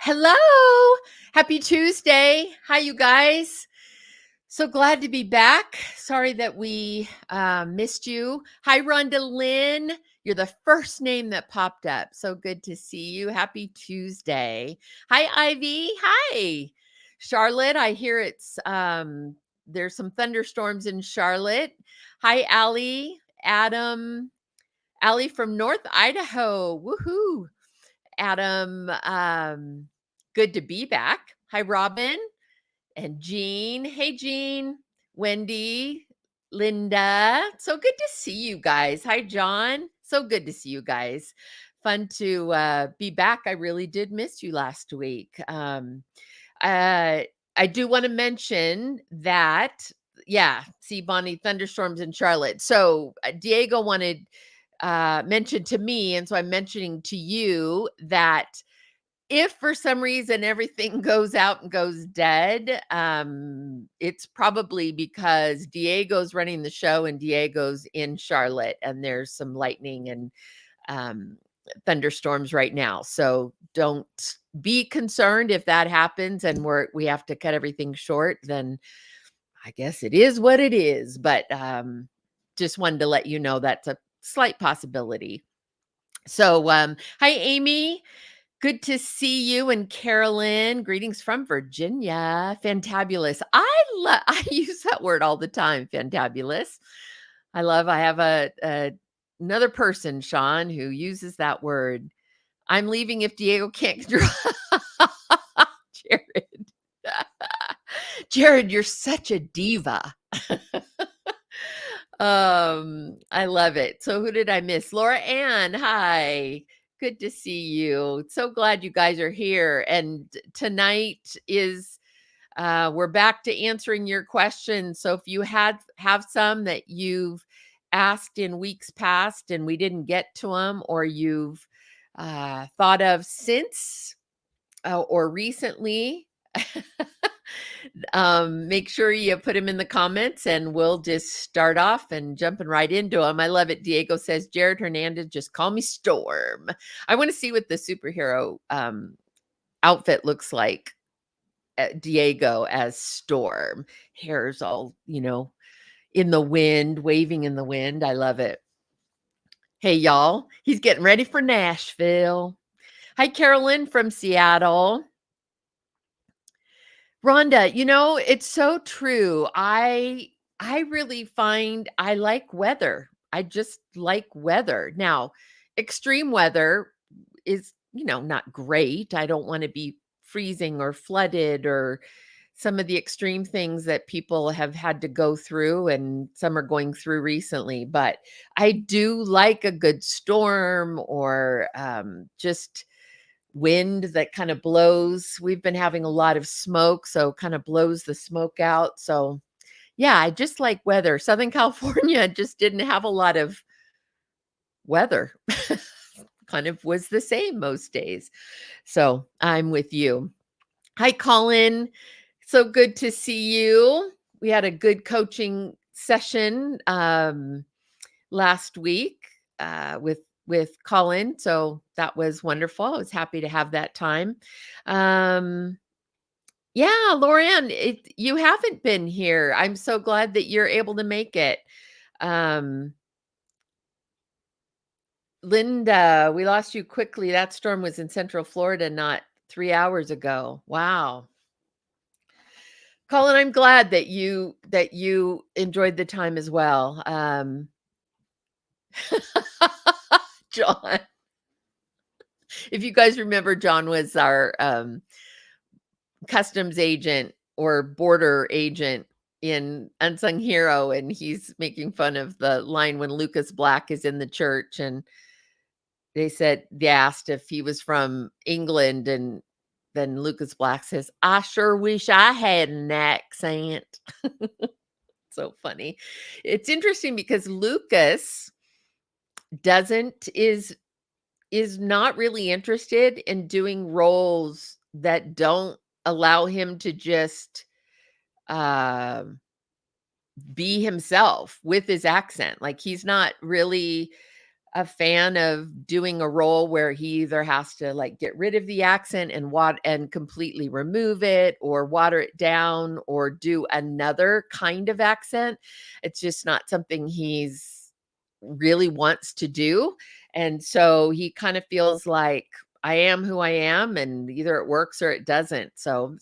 Hello. Happy Tuesday. Hi, you guys. So glad to be back. Sorry that we missed you. Hi, Rhonda Lynn. You're the first name that popped up. So good to see you. Happy Tuesday. Hi, Ivy. Hi. Charlotte, I hear there's some thunderstorms in Charlotte. Hi, Allie. Adam. Allie from North Idaho. Woohoo. Adam, good to be back. Hi, Robin and Jean. Hey, Jean, Wendy, Linda. So good to see you guys. Hi, John. So good to see you guys. Fun to be back. I really did miss you last week. Uh, I do want to mention that, yeah, see, Bonnie, thunderstorms in Charlotte. So Diego mentioned to me, and so I'm mentioning to you that if for some reason everything goes out and goes dead, it's probably because Diego's running the show and Diego's in Charlotte, and there's some lightning and um, thunderstorms right now. So don't be concerned if that happens and we have to cut everything short. Then I guess it is what it is. But just wanted to let you know that's a slight possibility. So hi, Amy. Good to see you and Carolyn. Greetings from Virginia. Fantabulous. I use that word all the time. Fantabulous. I have another person, Sean, who uses that word. I'm leaving if Diego can't draw. Jared. Jared, you're such a diva. I love it. So who did I miss? Laura Ann. Hi. Good to see you. So glad you guys are here. And tonight is we're back to answering your questions. So if you have some that you've asked in weeks past and we didn't get to them, or you've thought of since or recently, make sure you put them in the comments and we'll just start off and jumping right into them. I love it. Diego says, Jared Hernandez, just call me Storm. I want to see what the superhero outfit looks like. Diego as Storm. Hair's all, in the wind, waving in the wind. I love it. Hey, y'all. He's getting ready for Nashville. Hi, Carolyn from Seattle. Rhonda, it's so true. I really find I like weather. I just like weather. Now, extreme weather is, not great. I don't want to be freezing or flooded or some of the extreme things that people have had to go through and some are going through recently, but I do like a good storm or just wind that kind of blows. We've been having a lot of smoke, so kind of blows the smoke out. So, yeah, I just like weather. Southern California just didn't have a lot of weather. Kind of was the same most days. So, I'm with you. Hi, Colin. So good to see you. We had a good coaching session last week with Colin, so that was wonderful. I was happy to have that time. Yeah, Lorianne, you haven't been here. I'm so glad that you're able to make it. Linda, we lost you quickly. That storm was in Central Florida not 3 hours ago. Wow. Colin, I'm glad that you enjoyed the time as well. John, if you guys remember, John was our customs agent or border agent in Unsung Hero, and he's making fun of the line when Lucas Black is in the church, and they asked if he was from England, and then Lucas Black says, "I sure wish I had an accent." So funny. It's interesting because Lucas doesn't is not really interested in doing roles that don't allow him to just um be himself with his accent. Like he's not really a fan of doing a role where he either has to like get rid of the accent and completely remove it or water it down or do another kind of accent. It's just not something he's really wants to do. And so he kind of feels like I am who I am and either it works or it doesn't. So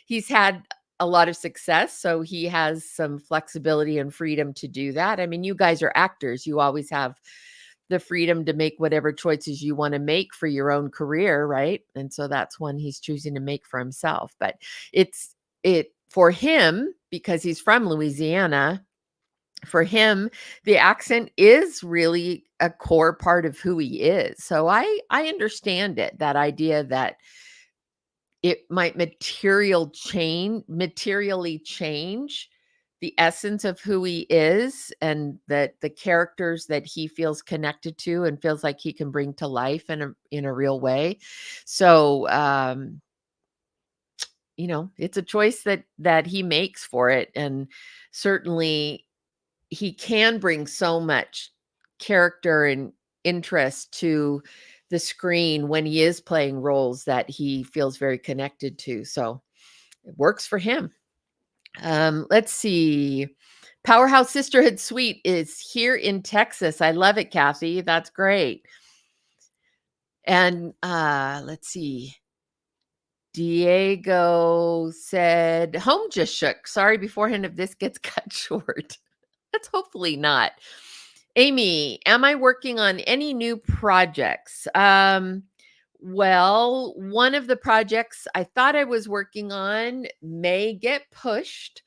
he's had a lot of success, so he has some flexibility and freedom to do that. I mean, you guys are actors. You always have the freedom to make whatever choices you want to make for your own career, right? And so that's one he's choosing to make for himself. But it for him, because he's from Louisiana, for him, the accent is really a core part of who he is. So I understand it, that idea that it might materially change the essence of who he is and that the characters that he feels connected to and feels like he can bring to life in a real way. So it's a choice that he makes for it. And certainly he can bring so much character and interest to the screen when he is playing roles that he feels very connected to. So it works for him. Let's see. Powerhouse Sisterhood Suite is here in Texas. I love it, Kathy. That's great. And let's see. Diego said, home just shook. Sorry beforehand if this gets cut short. That's hopefully not. Amy, am I working on any new projects? Well, one of the projects I thought I was working on may get pushed.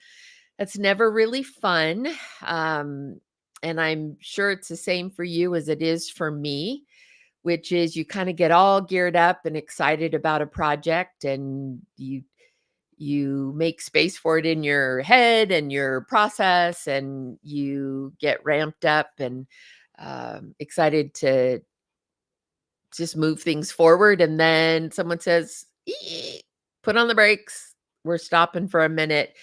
That's never really fun. And I'm sure it's the same for you as it is for me, which is you kind of get all geared up and excited about a project and you make space for it in your head and your process, and you get ramped up and excited to just move things forward. And then someone says, put on the brakes. We're stopping for a minute.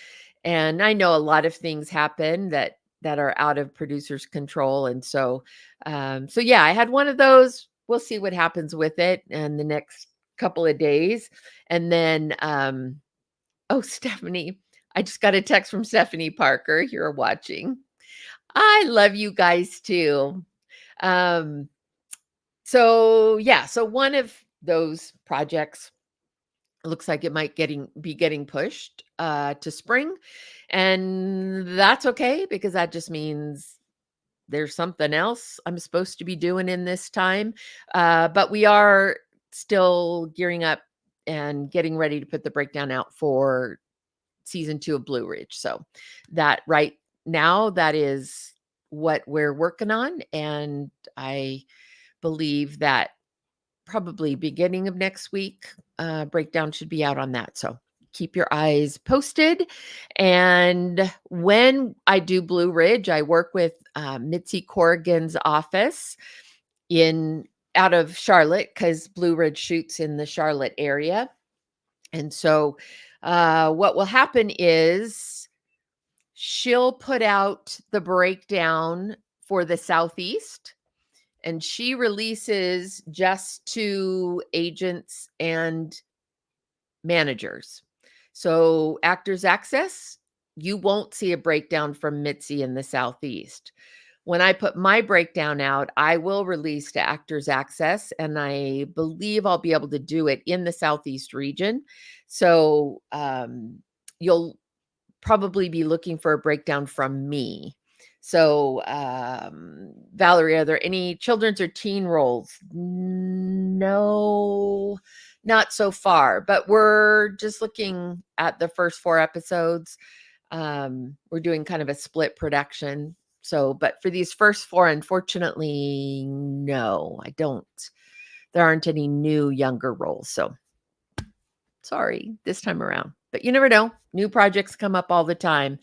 And I know a lot of things happen that are out of producer's control. And so yeah, I had one of those. We'll see what happens with it in the next couple of days. And then oh, Stephanie, I just got a text from Stephanie Parker. You're watching. I love you guys too. So yeah, so one of those projects looks like it might be getting pushed to spring, and that's okay because that just means there's something else I'm supposed to be doing in this time. But we are still gearing up and getting ready to put the breakdown out for season 2 of Blue Ridge. So that right now, that is what we're working on. And I believe that probably beginning of next week, breakdown should be out on that. So keep your eyes posted. And when I do Blue Ridge, I work with Mitzi Corrigan's office out of Charlotte, because Blue Ridge shoots in the Charlotte area. And so what will happen is she'll put out the breakdown for the Southeast, and she releases just to agents and managers. So Actors Access, you won't see a breakdown from Mitzi in the Southeast. When I put my breakdown out, I will release to Actors Access, and I believe I'll be able to do it in the Southeast region. So you'll probably be looking for a breakdown from me. So Valerie, are there any children's or teen roles? No, not so far, but we're just looking at the first 4 episodes. We're doing kind of a split production. So, but for these first 4, unfortunately, no, I don't. There aren't any new younger roles. So sorry this time around, but you never know. New projects come up all the time.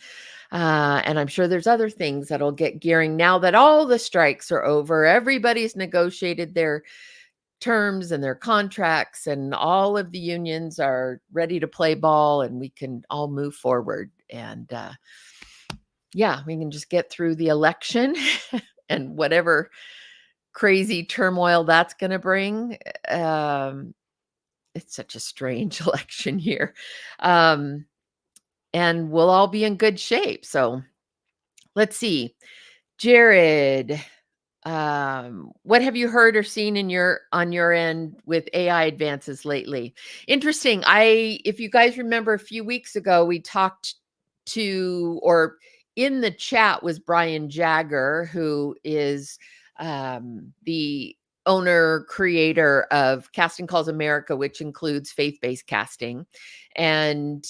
And I'm sure there's other things that'll get gearing now that all the strikes are over. Everybody's negotiated their terms and their contracts, and all of the unions are ready to play ball, and we can all move forward. And yeah, we can just get through the election and whatever crazy turmoil that's going to bring. Um, it's such a strange election year. And we'll all be in good shape. So let's see. Jared, what have you heard or seen on your end with AI advances lately? Interesting. If you guys remember a few weeks ago, we talked to, or in the chat was Brian Jagger, who is the owner creator of Casting Calls America, which includes faith-based casting. And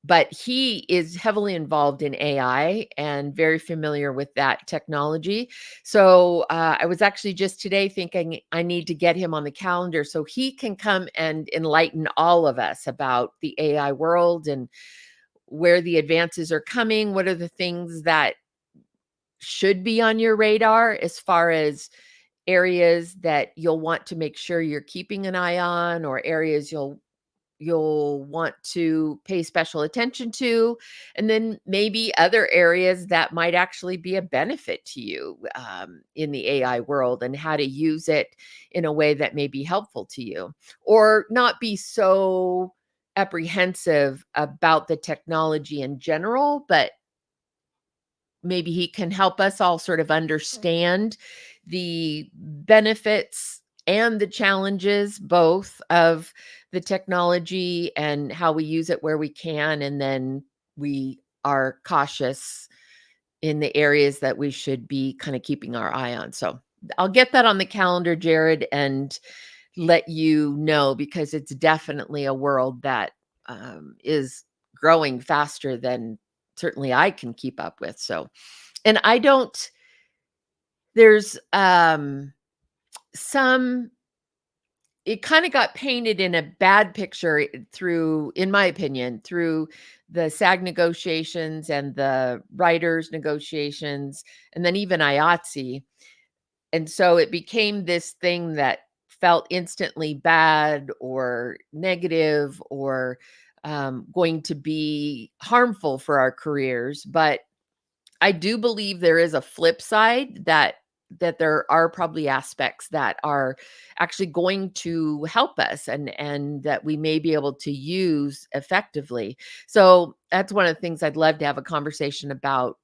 but he is heavily involved in AI and very familiar with that technology. So I was actually just today thinking I need to get him on the calendar so he can come and enlighten all of us about the AI world and where the advances are coming. What are the things that should be on your radar as far as areas that you'll want to make sure you're keeping an eye on, or areas you'll want to pay special attention to, and then maybe other areas that might actually be a benefit to you in the AI world, and how to use it in a way that may be helpful to you, or not be so apprehensive about the technology in general, but maybe he can help us all sort of understand the benefits and the challenges both of the technology and how we use it where we can, and then we are cautious in the areas that we should be kind of keeping our eye on. So I'll get that on the calendar, Jared, and let you know, because it's definitely a world that is growing faster than certainly I can keep up with. So, and I don't, there's some, it kind of got painted in a bad picture through, in my opinion, through the SAG negotiations and the writers negotiations, and then even IATSE. And so it became this thing that felt instantly bad or negative, or going to be harmful for our careers. But I do believe there is a flip side, that there are probably aspects that are actually going to help us, and that we may be able to use effectively. So that's one of the things I'd love to have a conversation about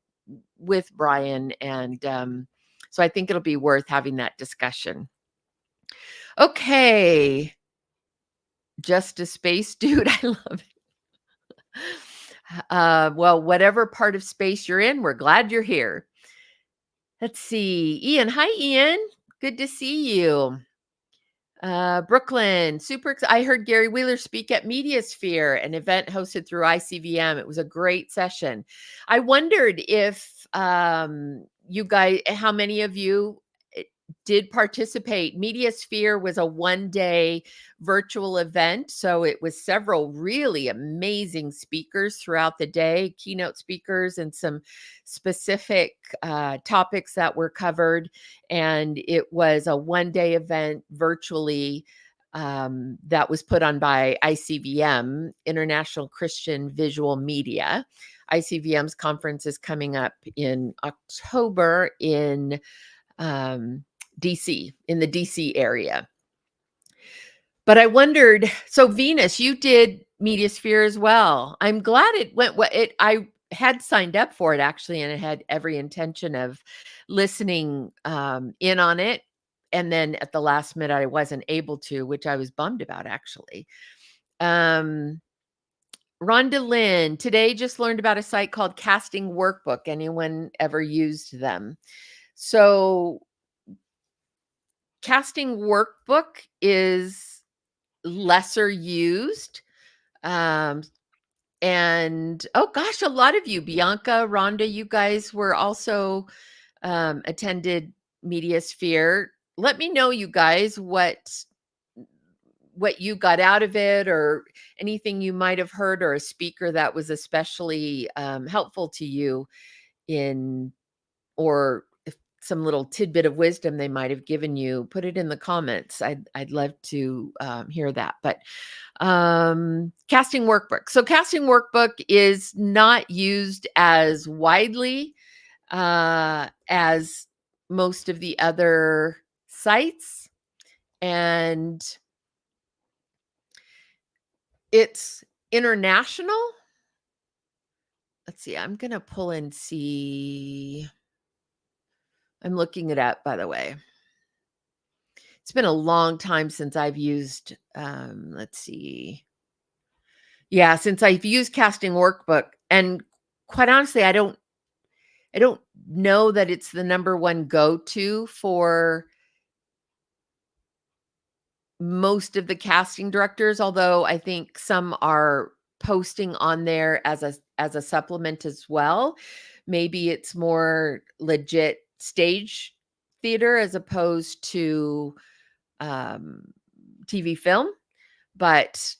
with Brian. And so I think it'll be worth having that discussion. Okay. Just a space dude. I love it. Well, whatever part of space you're in, we're glad you're here. Let's see. Ian. Hi, Ian. Good to see you. Brooklyn, I heard Gary Wheeler speak at Mediasphere, an event hosted through ICVM. It was a great session. I wondered if you guys, how many of you did participate. Mediasphere was a one-day virtual event, so it was several really amazing speakers throughout the day, keynote speakers, and some specific topics that were covered. And it was a one-day event virtually that was put on by ICVM, International Christian Visual Media. ICVM's conference is coming up in October in DC, in the DC area. But I wondered, so Venus, you did Mediasphere as well. I'm glad it went well. I had signed up for it actually, and I had every intention of listening in on it. And then at the last minute, I wasn't able to, which I was bummed about actually. Rhonda Lynn, today just learned about a site called Casting Workbook. Anyone ever used them? So Casting Workbook is lesser used. And oh gosh, a lot of you, Bianca, Rhonda, you guys were also attended Mediasphere. Let me know, you guys, what you got out of it, or anything you might have heard, or a speaker that was especially helpful to you in, or some little tidbit of wisdom they might have given you. Put it in the comments. I'd love to hear that. But Casting Workbook. So Casting Workbook is not used as widely as most of the other sites, and it's international. Let's see, I'm going to pull and see. I'm looking it up, by the way. It's been a long time since I've used, let's see. Yeah, since I've used Casting Workbook, and quite honestly, I don't know that it's the number one go-to for most of the casting directors, although I think some are posting on there as a supplement as well. Maybe it's more legit stage theater as opposed to TV film, but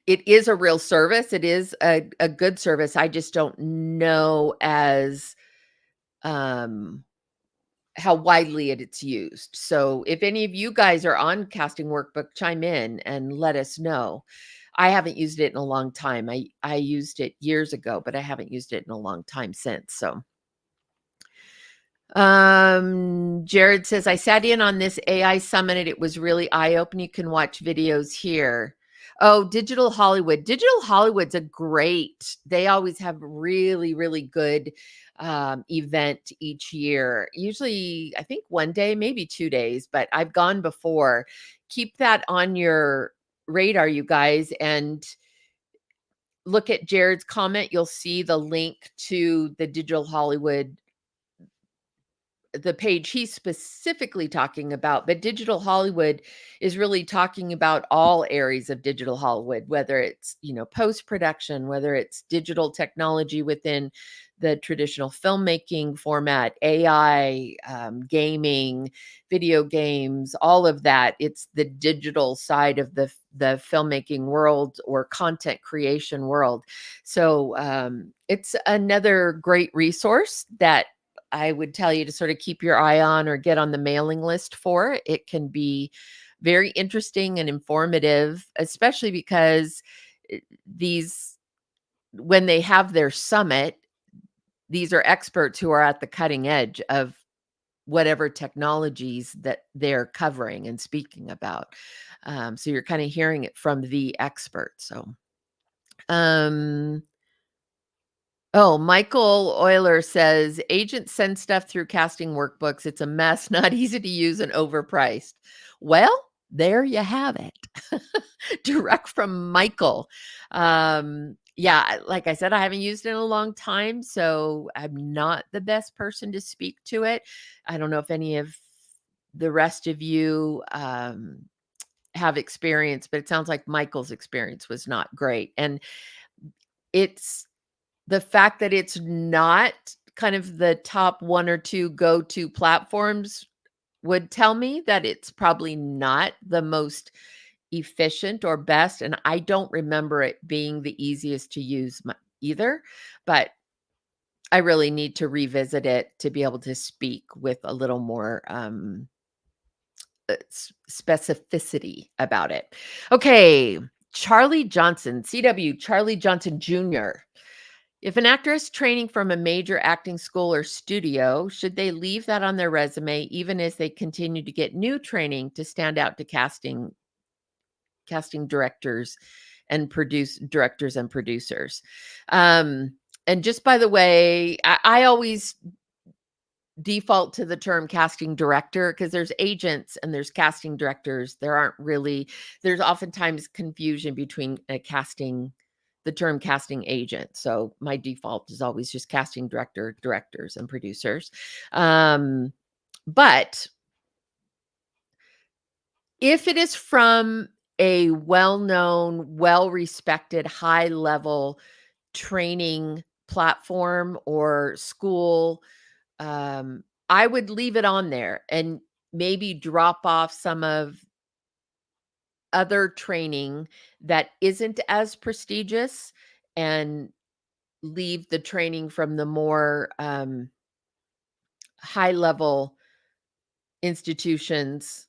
it is a real service. It is a good service. I just don't know as how widely it's used. So if any of you guys are on Casting Workbook, chime in and let us know. I haven't used it in a long time. I used it years ago, but I haven't used it in a long time since. So Jared says, I sat in on this AI summit and it was really eye-opening. You can watch videos here. Oh, Digital Hollywood. Digital Hollywood's a great, they always have really, really good event each year. Usually, I think one day, maybe 2 days, but I've gone before. Keep that on your radar, you guys, and look at Jared's comment. You'll see the link to the Digital Hollywood, the page he's specifically talking about, but Digital Hollywood is really talking about all areas of Digital Hollywood, whether it's, post-production, whether it's digital technology within the traditional filmmaking format, AI, gaming, video games, all of that. It's the digital side of the filmmaking world or content creation world. So it's another great resource that I would tell you to sort of keep your eye on or get on the mailing list for. It can be very interesting and informative, especially because when they have their summit, these are experts who are at the cutting edge of whatever technologies that they're covering and speaking about. So you're kind of hearing it from the expert. So, oh, Michael Euler says, agents send stuff through Casting Workbooks. It's a mess, not easy to use, and overpriced. Well, there you have it. Direct from Michael. Yeah, like I said, I haven't used it in a long time, so I'm not the best person to speak to it. I don't know if any of the rest of you have experience, but it sounds like Michael's experience was not great. And it's the fact that it's not kind of the top 1 or 2 go-to platforms would tell me that it's probably not the most efficient or best, and I don't remember it being the easiest to use either, but I really need to revisit it to be able to speak with a little more specificity about it. Okay, Charlie Johnson, CW, Charlie Johnson Jr. If an actor is training from a major acting school or studio, should they leave that on their resume even as they continue to get new training to stand out to casting directors and producers? And just by the way, I always default to the term casting director because there's agents and there's casting directors. There's oftentimes confusion between the term casting agent. So my default is always just casting directors and producers. But if it is from a well-known, well-respected, high-level training platform or school, I would leave it on there and maybe drop off some of other training that isn't as prestigious and leave the training from the more high level institutions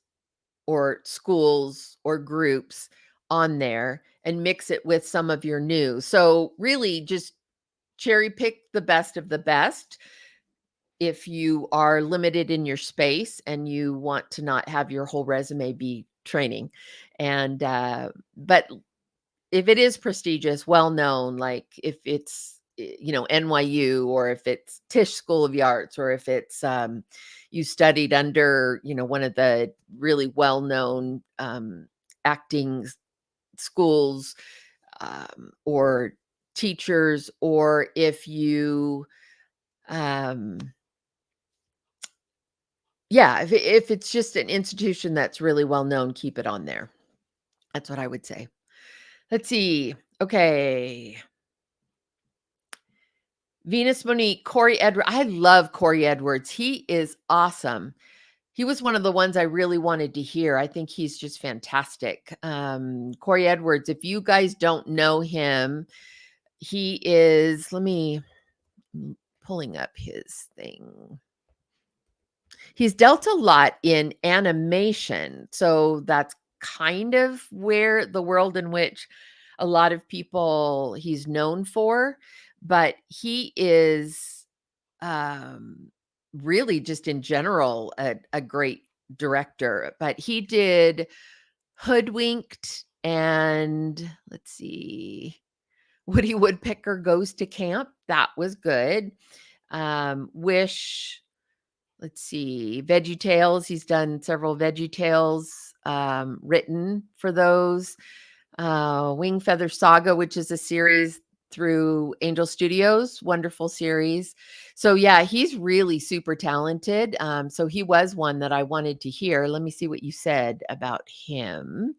or schools or groups on there and mix it with some of your new. So really just cherry pick the best of the best. if you are limited in your space and you want to not have your whole resume be training. And but if it is prestigious, well known, like if it's NYU, or if it's Tisch School of the Arts, or if it's you studied under one of the really well known acting schools, or teachers, or if you um yeah, if it's just an institution that's really well known, keep it on there. That's what I would say. Let's see. Okay. Venus Monique, Corey Edwards. I love Corey Edwards. He is awesome. He was one of the ones I really wanted to hear. I think he's just fantastic. Corey Edwards, if you guys don't know him, he is, pulling up his thing. He's dealt a lot in animation. So that's kind of where the world in which a lot of people he's known for, but he is really just in general a great director. But he did Hoodwinked, and let's see, Woody Woodpecker Goes to Camp. That was good. Wish, let's see, Veggie Tales. He's done several Veggie Tales written for those. Wing Feather Saga, which is a series through Angel Studios, wonderful series. So yeah, he's really super talented. So he was one that I wanted to hear. Let me see what you said about him.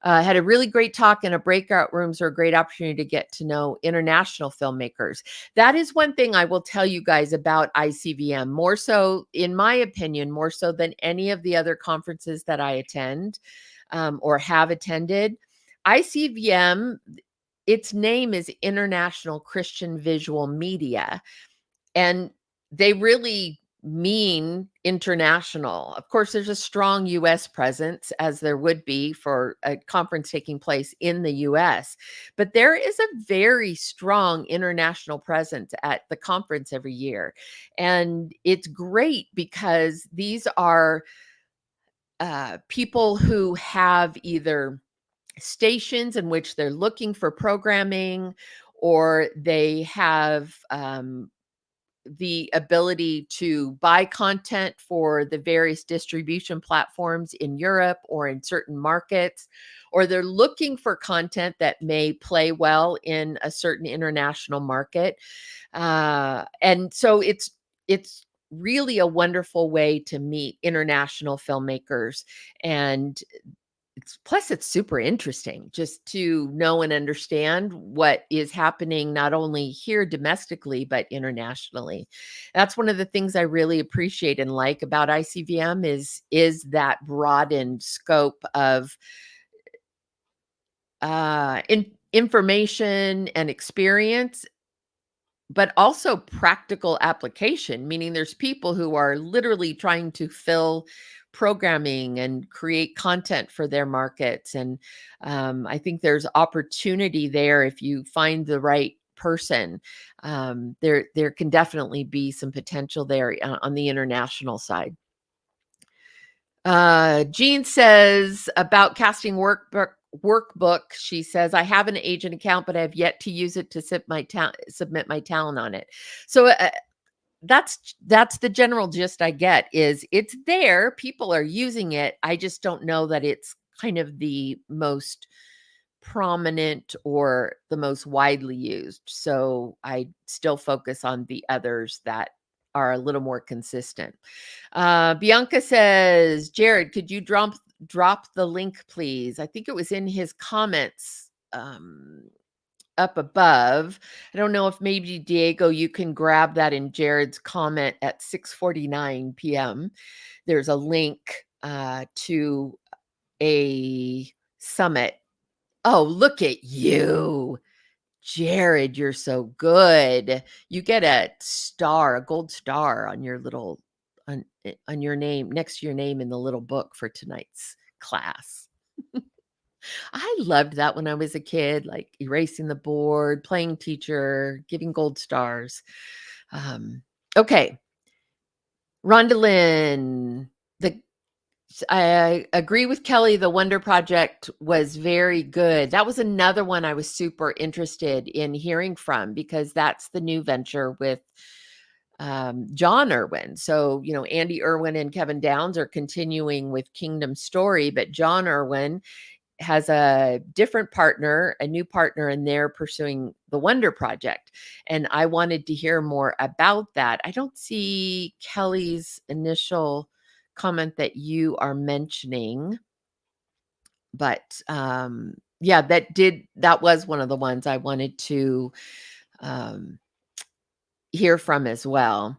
Had a really great talk, and a breakout rooms are a great opportunity to get to know international filmmakers. That is one thing I will tell you guys about ICVM, more so, in my opinion, more so than any of the other conferences that I attend or have attended. ICVM, its name is International Christian Visual Media, and they really mean international. Of course, there's a strong US presence, as there would be for a conference taking place in the US, but there is a very strong international presence at the conference every year. And it's great because these are people who have either stations in which they're looking for programming, or they have the ability to buy content for the various distribution platforms in Europe or in certain markets, or they're looking for content that may play well in a certain international market. And so it's really a wonderful way to meet international filmmakers. And it's super interesting just to know and understand what is happening not only here domestically but internationally. That's one of the things I really appreciate and like about ICVM is that broadened scope of information and experience, but also practical application, meaning there's people who are literally trying to fill programming and create content for their markets. And I think there's opportunity there if you find the right person. There can definitely be some potential there on the international side. Jean says about casting workbook. She says, I have an agent account, but I have yet to use it to submit my talent on it. So that's the general gist I get, is it's there. People are using it. I just don't know that it's kind of the most prominent or the most widely used. So I still focus on the others that are a little more consistent. Bianca says, Jared, could you drop the link, please? I think it was in his comments up above. I don't know if maybe Diego, you can grab that in Jared's comment at 6:49 p.m. There's a link to a summit. Oh, look at you, Jared. You're so good. You get a gold star on your little on your name, next to your name in the little book for tonight's class. I loved that when I was a kid, like erasing the board, playing teacher, giving gold stars. Okay. Rondalyn, I agree with Kelly. The Wonder Project was very good. That was another one I was super interested in hearing from because that's the new venture with John Irwin. So, Andy Irwin and Kevin Downs are continuing with Kingdom Story, but John Irwin has a different partner, a new partner, and they're pursuing the Wonder Project. And I wanted to hear more about that. I don't see Kelly's initial comment that you are mentioning, but yeah, that was one of the ones I wanted to hear from as well.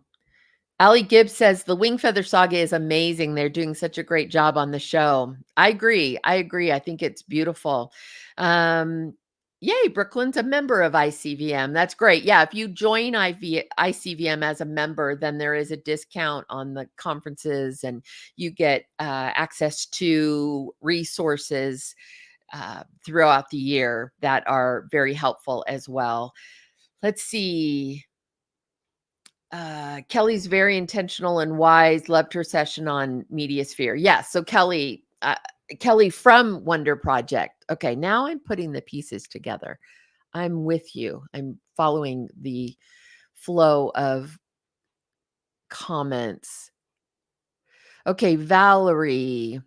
Allie Gibbs says the Wing Feather Saga is amazing. They're doing such a great job on the show. I agree. I think it's beautiful. Yay, Brooklyn's a member of ICVM. That's great. Yeah, if you join ICVM as a member, then there is a discount on the conferences and you get access to resources throughout the year that are very helpful as well. Let's see. Kelly's very intentional and wise. Loved her session on Mediasphere. Yes. So Kelly from Wonder Project. Okay. Now I'm putting the pieces together. I'm with you. I'm following the flow of comments. Okay. Valerie.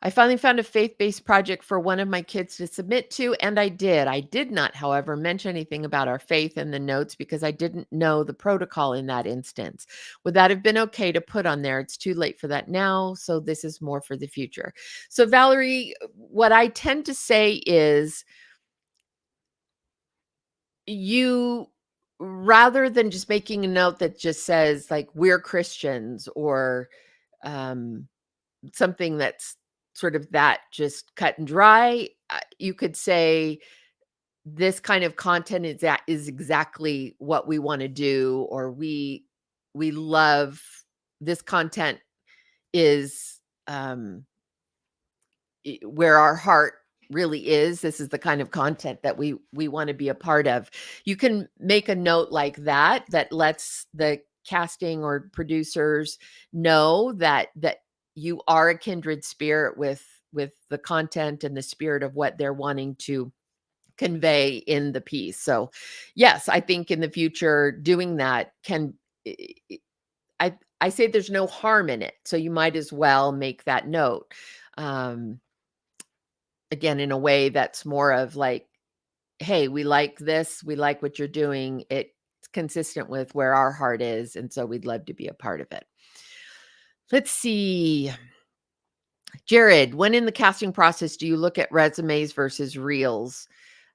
I finally found a faith-based project for one of my kids to submit to, and I did. I did not, however, mention anything about our faith in the notes because I didn't know the protocol in that instance. Would that have been okay to put on there? It's too late for that now, so this is more for the future. So, Valerie, what I tend to say is you, rather than just making a note that just says, like, we're Christians or something that's sort of that just cut and dry, you could say this kind of content is exactly what we want to do, or we love this content is where our heart really is. This is the kind of content that we want to be a part of. You can make a note like that lets the casting or producers know that you are a kindred spirit with the content and the spirit of what they're wanting to convey in the piece. So yes, I think in the future doing that can, I say there's no harm in it. So you might as well make that note. Again, in a way that's more of like, hey, we like this, we like what you're doing. It's consistent with where our heart is. And so we'd love to be a part of it. Let's see. Jared, when in the casting process do you look at resumes versus reels?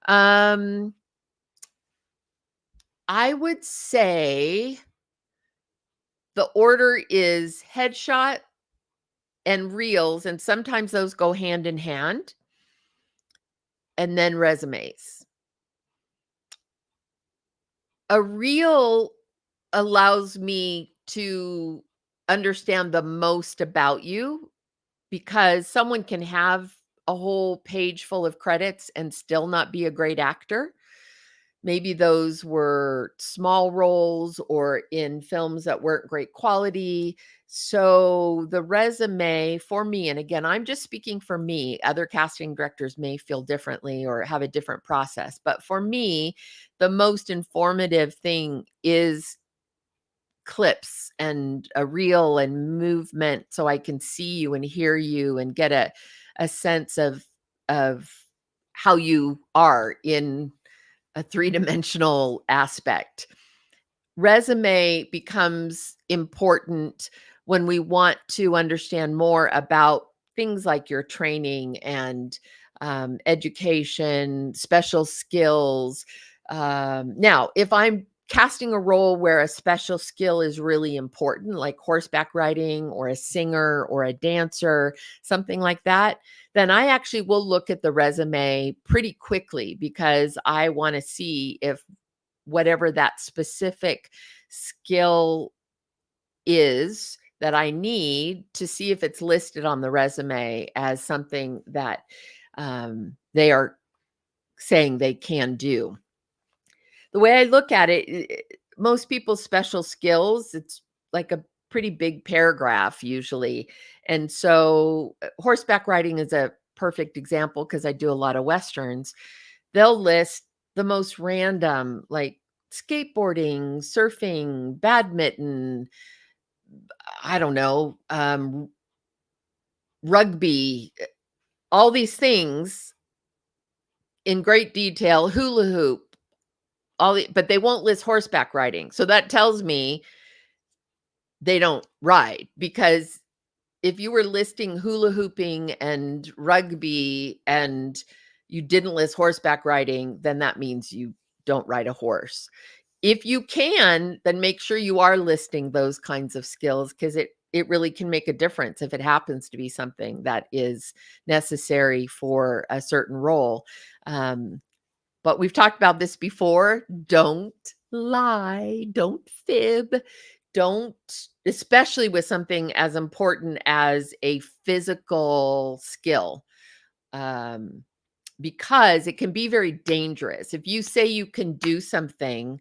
I would say the order is headshot and reels, and sometimes those go hand in hand, and then resumes. A reel allows me to understand the most about you because someone can have a whole page full of credits and still not be a great actor. Maybe those were small roles or in films that weren't great quality. So the resume for me, and again, I'm just speaking for me, other casting directors may feel differently or have a different process. But for me, the most informative thing is clips and a reel and movement so I can see you and hear you and get a sense of how you are in a three-dimensional aspect. Resume becomes important when we want to understand more about things like your training and education, special skills. Now, if I'm casting a role where a special skill is really important, like horseback riding or a singer or a dancer, something like that, then I actually will look at the resume pretty quickly because I want to see if whatever that specific skill is that I need, to see if it's listed on the resume as something that they are saying they can do. The way I look at it, most people's special skills, it's like a pretty big paragraph usually. And so horseback riding is a perfect example because I do a lot of Westerns. They'll list the most random, like skateboarding, surfing, badminton, I don't know, rugby, all these things in great detail, hula hoop, but they won't list horseback riding. So that tells me they don't ride, because if you were listing hula hooping and rugby and you didn't list horseback riding, then that means you don't ride a horse. If you can, then make sure you are listing those kinds of skills, because it really can make a difference if it happens to be something that is necessary for a certain role. But we've talked about this before. Don't lie, don't fib, don't, especially with something as important as a physical skill, because it can be very dangerous. If you say you can do something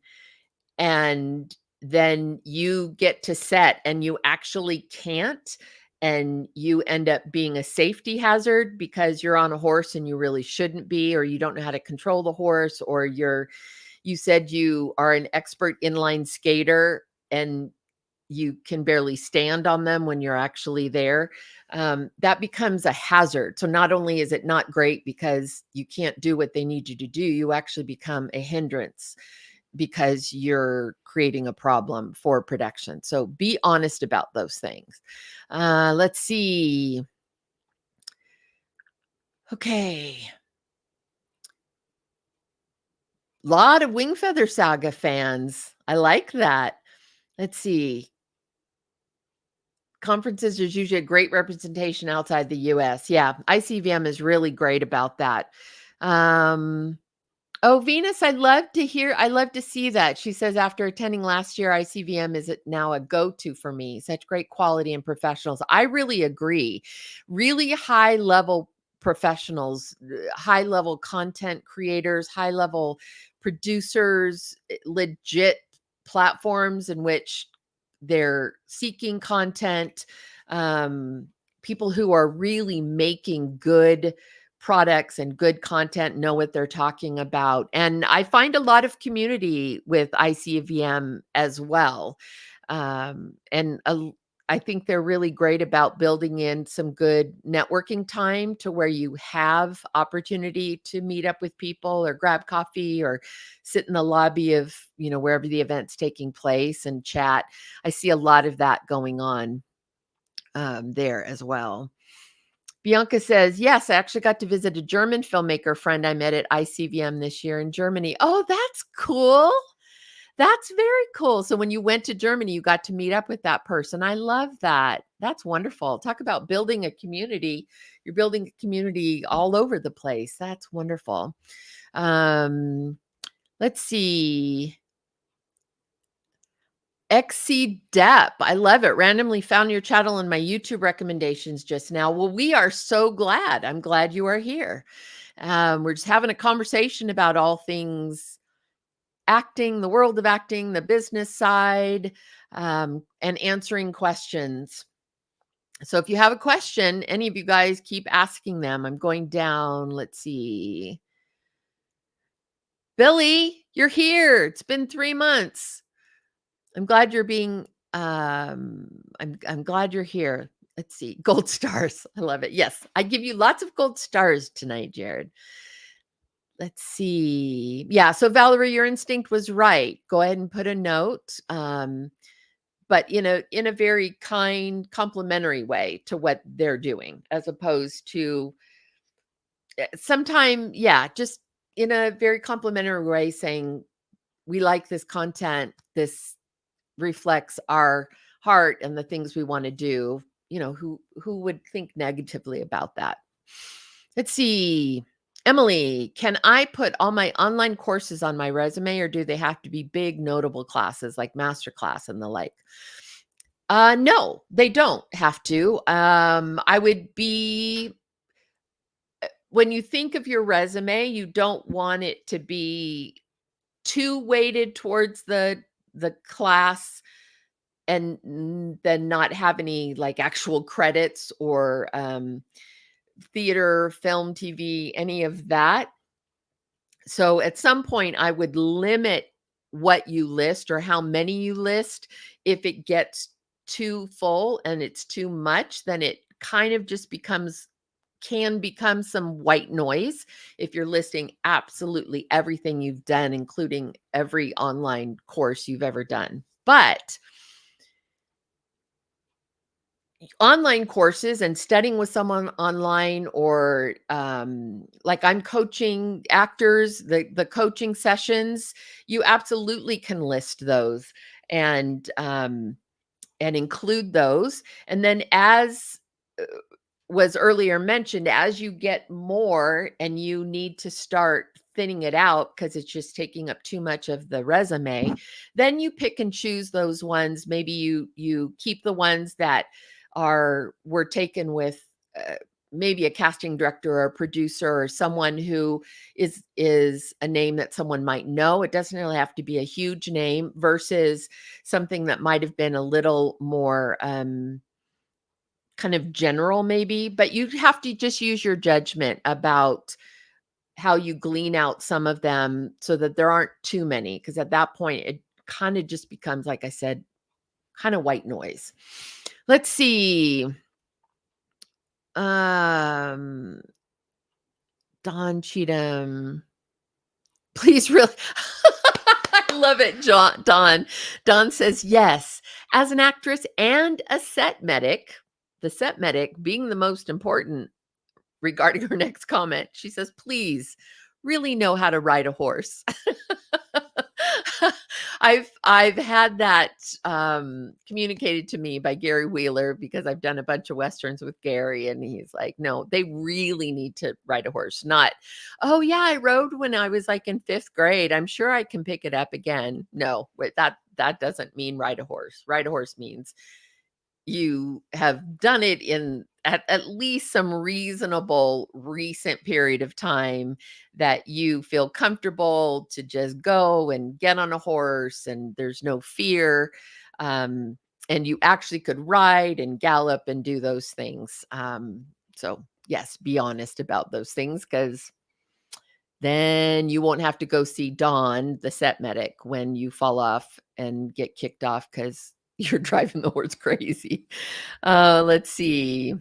and then you get to set and you actually can't, and you end up being a safety hazard because you're on a horse and you really shouldn't be, or you don't know how to control the horse, or you said you are an expert inline skater and you can barely stand on them when you're actually there, that becomes a hazard. So not only is it not great because you can't do what they need you to do, you actually become a hindrance because you're creating a problem for production. So be honest about those things. Let's see. Okay. Lot of Wingfeather Saga fans. I like that. Let's see. Conferences, there's usually a great representation outside the US. Yeah, ICVM is really great about that. Oh, Venus, I love to see that. She says, after attending last year, ICVM is now a go-to for me. Such great quality and professionals. I really agree. Really high level professionals, high level content creators, high level producers, legit platforms in which they're seeking content, people who are really making good products and good content, know what they're talking about. And I find a lot of community with ICVM as well. And I think they're really great about building in some good networking time to where you have opportunity to meet up with people or grab coffee or sit in the lobby of, wherever the event's taking place and chat. I see a lot of that going on there as well. Bianca says, yes, I actually got to visit a German filmmaker friend I met at ICVM this year in Germany. Oh, that's cool. That's very cool. So when you went to Germany, you got to meet up with that person. I love that. That's wonderful. Talk about building a community. You're building a community all over the place. That's wonderful. Let's see. XC Depp. I love it. Randomly found your channel in my YouTube recommendations just now. Well, we are so glad. I'm glad you are here. We're just having a conversation about all things acting, the world of acting, the business side, and answering questions. So if you have a question, any of you guys keep asking them. I'm going down. Let's see. Billy, you're here. It's been 3 months. I'm glad you're being I'm glad you're here. Let's see. Gold stars. I love it. Yes, I give you lots of gold stars tonight, Jared. Let's see. Yeah, so Valerie, your instinct was right. Go ahead and put a note. But in a very kind, complimentary way to what they're doing, as opposed to sometime, just in a very complimentary way, saying, we like this content. This reflects our heart and the things we want to do. Who would think negatively about that? Let's see. Emily, can I put all my online courses on my resume, or do they have to be big notable classes like masterclass and the like? No, they don't have to. I would be, when you think of your resume, you don't want it to be too weighted towards the the class and then not have any like actual credits or theater, film, TV, any of that. So at some point, I would limit what you list or how many you list. If it gets too full and it's too much, then it kind of just can become some white noise if you're listing absolutely everything you've done, including every online course you've ever done. But online courses and studying with someone online, or like I'm coaching actors, the coaching sessions, you absolutely can list those and include those. And then, as was earlier mentioned, as you get more and you need to start thinning it out because it's just taking up too much of the resume, then you pick and choose those ones. Maybe you keep the ones that were taken with maybe a casting director or a producer or someone who is a name that someone might know. It doesn't really have to be a huge name, versus something that might have been a little more kind of general maybe. But you have to just use your judgment about how you glean out some of them so that there aren't too many, because at that point it kind of just becomes, like I said, kind of white noise. Let's see. Don Cheatham, please, really. I love it, Don. Don says, yes, as an actress and a set medic, the set medic being the most important regarding her next comment. She says, please really know how to ride a horse. I've had that communicated to me by Gary Wheeler, because I've done a bunch of Westerns with Gary, and he's like, no, they really need to ride a horse. Not, oh yeah, I rode when I was like in 5th grade. I'm sure I can pick it up again. No, that doesn't mean ride a horse. Ride a horse means you have done it in at least some reasonable recent period of time that you feel comfortable to just go and get on a horse and there's no fear. And you actually could ride and gallop and do those things. So yes, be honest about those things, because then you won't have to go see Dawn, the set medic, when you fall off and get kicked off because you're driving the horse crazy. Let's see.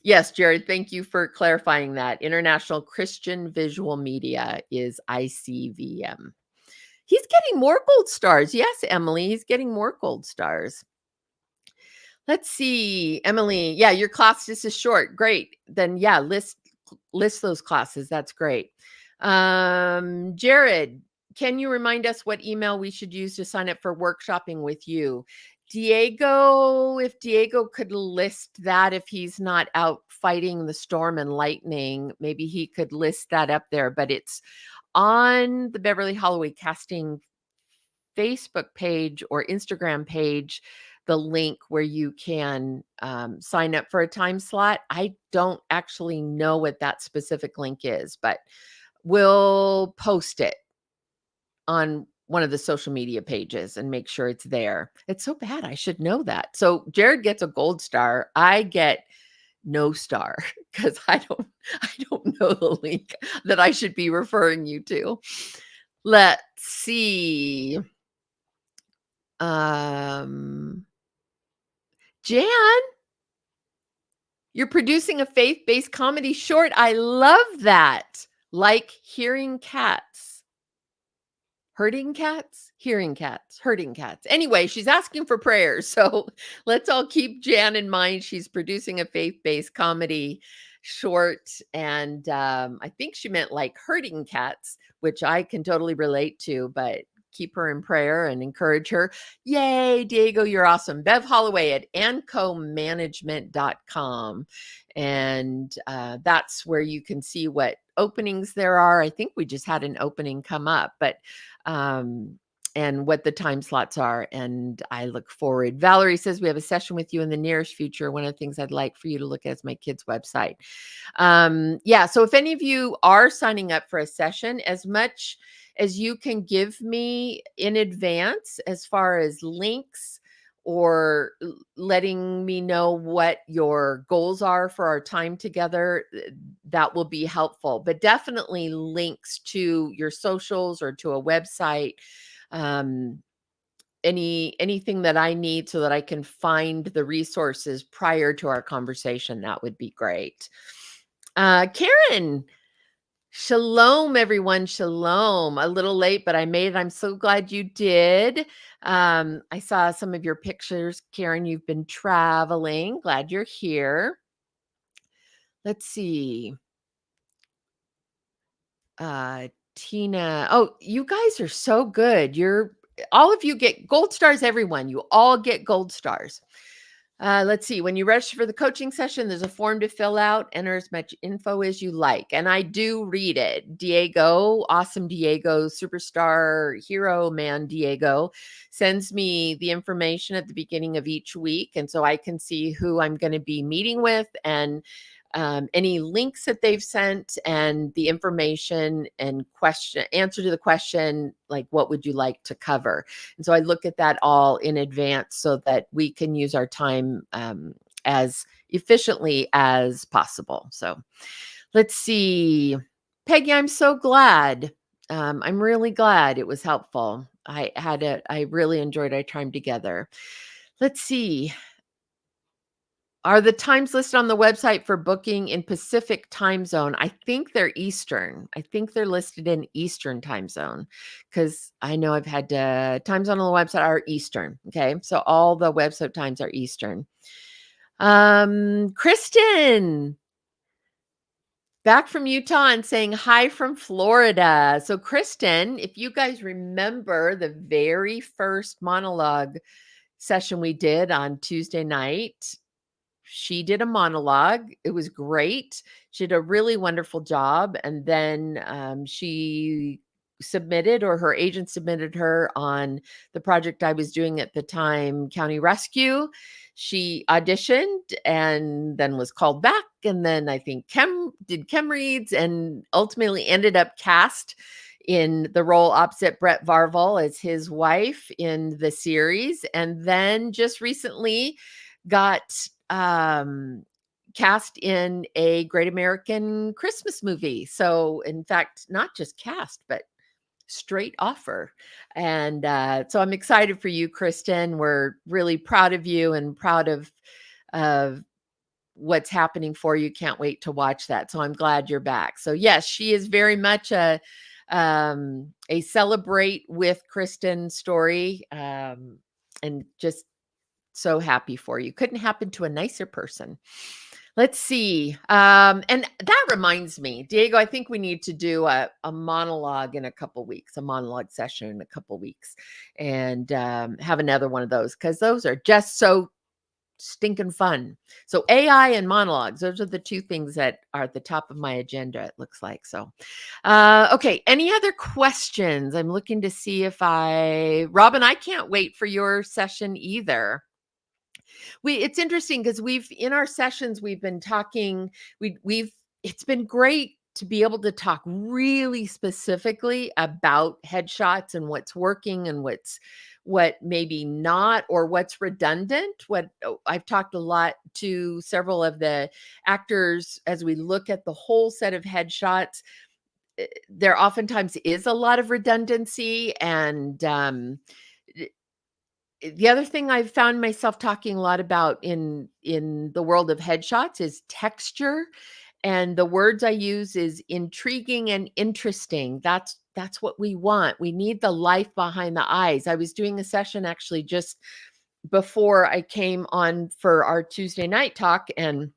Yes, Jared, thank you for clarifying that. International Christian Visual Media is ICVM. He's getting more gold stars. Yes, Emily, he's getting more gold stars. Let's see, Emily. Yeah, your class just is short. Great. Then yeah, list those classes. That's great. Jared, can you remind us what email we should use to sign up for workshopping with you? Diego, if Diego could list that, if he's not out fighting the storm and lightning, maybe he could list that up there. But it's on the Beverly Holloway Casting Facebook page or Instagram page, the link where you can sign up for a time slot. I don't actually know what that specific link is, but we'll post it on one of the social media pages and make sure it's there. It's so bad. I should know that. So Jared gets a gold star. I get no star because I don't know the link that I should be referring you to. Let's see. Jan, you're producing a faith-based comedy short. I love that. Like hearing cats. Herding cats, hearing cats, herding cats. Anyway, she's asking for prayers. So let's all keep Jan in mind. She's producing a faith-based comedy short. And I think she meant like herding cats, which I can totally relate to, but keep her in prayer and encourage her. Yay, Diego, you're awesome. Bev Holloway at ancomanagement.com. And that's where you can see what openings there are. I think we just had an opening come up, but and what the time slots are. And I look forward. Valerie says we have a session with you in the nearest future. One of the things I'd like for you to look at is my kids' website. Yeah. So if any of you are signing up for a session, as much as you can give me in advance as far as links or letting me know what your goals are for our time together, that will be helpful. But definitely links to your socials or to a website, um, anything that I need so that I can find the resources prior to our conversation, that would be great. Karen, shalom, everyone. Shalom. A little late, but I made it. I'm so glad you did. I saw some of your pictures. Karen, you've been traveling. Glad you're here. Let's see. Tina. Oh, you guys are so good. All of you get gold stars, everyone. You all get gold stars. Let's see. When you register for the coaching session, there's a form to fill out. Enter as much info as you like. And I do read it. Diego, awesome Diego, superstar hero man Diego, sends me the information at the beginning of each week. And so I can see who I'm going to be meeting with and any links that they've sent and the information and answer to the question, like, what would you like to cover? And so I look at that all in advance so that we can use our time as efficiently as possible. So let's see. Peggy, I'm so glad. I'm really glad it was helpful. I really enjoyed our time together. Let's see. Are the times listed on the website for booking in Pacific time zone? I think they're Eastern. I think they're listed in Eastern time zone because I know I've had time zone on the website are Eastern. Okay. So all the website times are Eastern. Kristen, back from Utah and saying hi from Florida. So Kristen, if you guys remember the very first monologue session we did on Tuesday night, she did a monologue. It was great. She did a really wonderful job. And then she submitted, or her agent submitted her on the project I was doing at the time, County Rescue. She auditioned and then was called back. And then I think did chem reads and ultimately ended up cast in the role opposite Brett Varvel as his wife in the series. And then just recently got cast in a Great American Christmas movie. So, in fact, not just cast, but straight offer. And so I'm excited for you, Kristen. We're really proud of you and proud of what's happening for you. Can't wait to watch that. So I'm glad you're back. So yes, she is very much a celebrate with Kristen story. And just so happy for you. Couldn't happen to a nicer person. Let's see. And that reminds me, Diego, I think we need to do a monologue in a couple weeks, a monologue session in a couple weeks, and have another one of those because those are just so stinking fun. So AI and monologues, those are the two things that are at the top of my agenda, it looks like. So, okay. Any other questions? I'm looking to see if Robin, I can't wait for your session either. It's interesting because in our sessions we've been talking, it's been great to be able to talk really specifically about headshots and what's working and what maybe not, or what's redundant. I've talked a lot to several of the actors as we look at the whole set of headshots. There oftentimes is a lot of redundancy, and the other thing I've found myself talking a lot about in the world of headshots is texture, and the words I use is intriguing and interesting. That's what we want. We need the life behind the eyes. I was doing a session actually just before I came on for our Tuesday night talk, and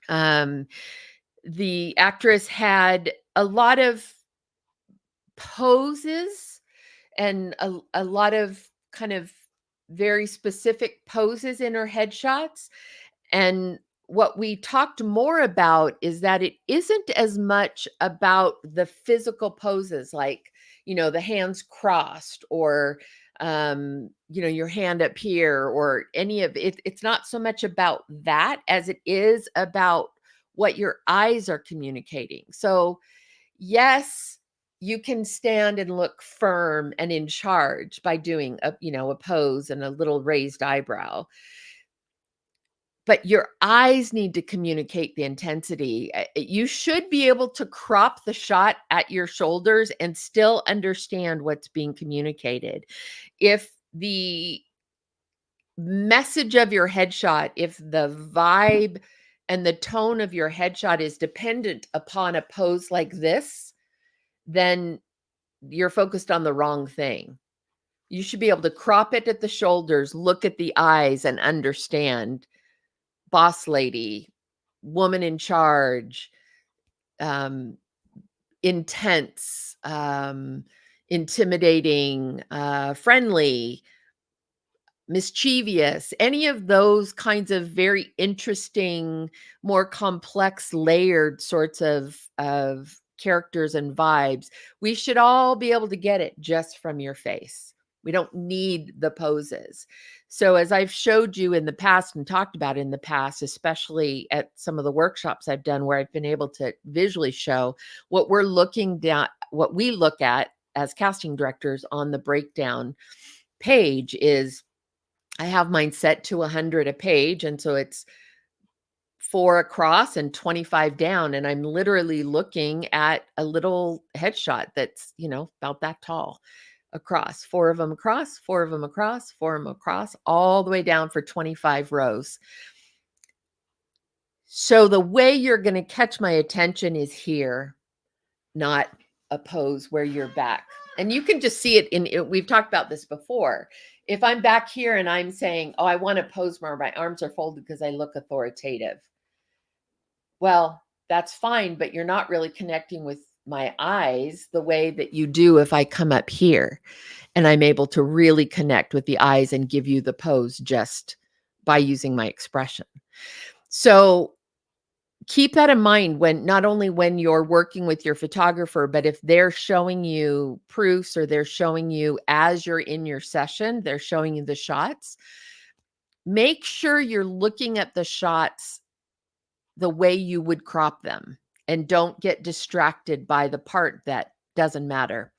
the actress had a lot of poses and a lot of kind of very specific poses in her headshots. And what we talked more about is that it isn't as much about the physical poses, like, the hands crossed, or, your hand up here, or any of it. It's not so much about that as it is about what your eyes are communicating. So, yes, you can stand and look firm and in charge by doing a pose and a little raised eyebrow. But your eyes need to communicate the intensity. You should be able to crop the shot at your shoulders and still understand what's being communicated. If the message of your headshot, if the vibe and the tone of your headshot is dependent upon a pose like this, then you're focused on the wrong thing. You should be able to crop it at the shoulders, look at the eyes, and understand boss lady, woman in charge, intense, intimidating, friendly, mischievous, any of those kinds of very interesting, more complex, layered sorts of characters and vibes. We should all be able to get it just from your face. We don't need the poses. So as I've showed you in the past and talked about in the past, especially at some of the workshops I've done where I've been able to visually show what we're looking down, what we look at as casting directors on the breakdown page is I have mine set to 100 a page. And so it's 4 across and 25 down. And I'm literally looking at a little headshot that's, about that tall across, 4 of them across, 4 of them across, 4 of them across, all the way down for 25 rows. So the way you're going to catch my attention is here, not a pose where you're back. And you can just see it we've talked about this before. If I'm back here and I'm saying, oh, I want to pose where my arms are folded because I look authoritative. Well, that's fine, but you're not really connecting with my eyes the way that you do if I come up here and I'm able to really connect with the eyes and give you the pose just by using my expression. So keep that in mind when not only when you're working with your photographer, but if they're showing you proofs or they're showing you as you're in your session, they're showing you the shots. Make sure you're looking at the shots the way you would crop them and don't get distracted by the part that doesn't matter.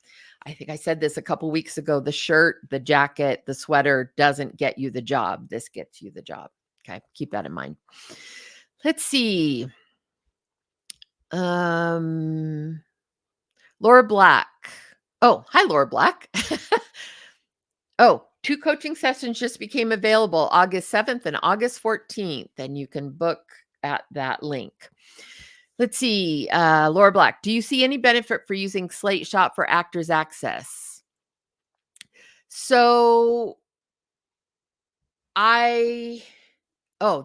I think I said this a couple weeks ago. The shirt, the jacket, the sweater doesn't get you the job. This gets you the job. Okay. Keep that in mind. Let's see. Laura Black. Oh, hi, Laura Black. Oh, 2 coaching sessions just became available August 7th and August 14th, and you can book at that link. Let's see. Laura Black, do you see any benefit for using Slate Shot for Actors Access? So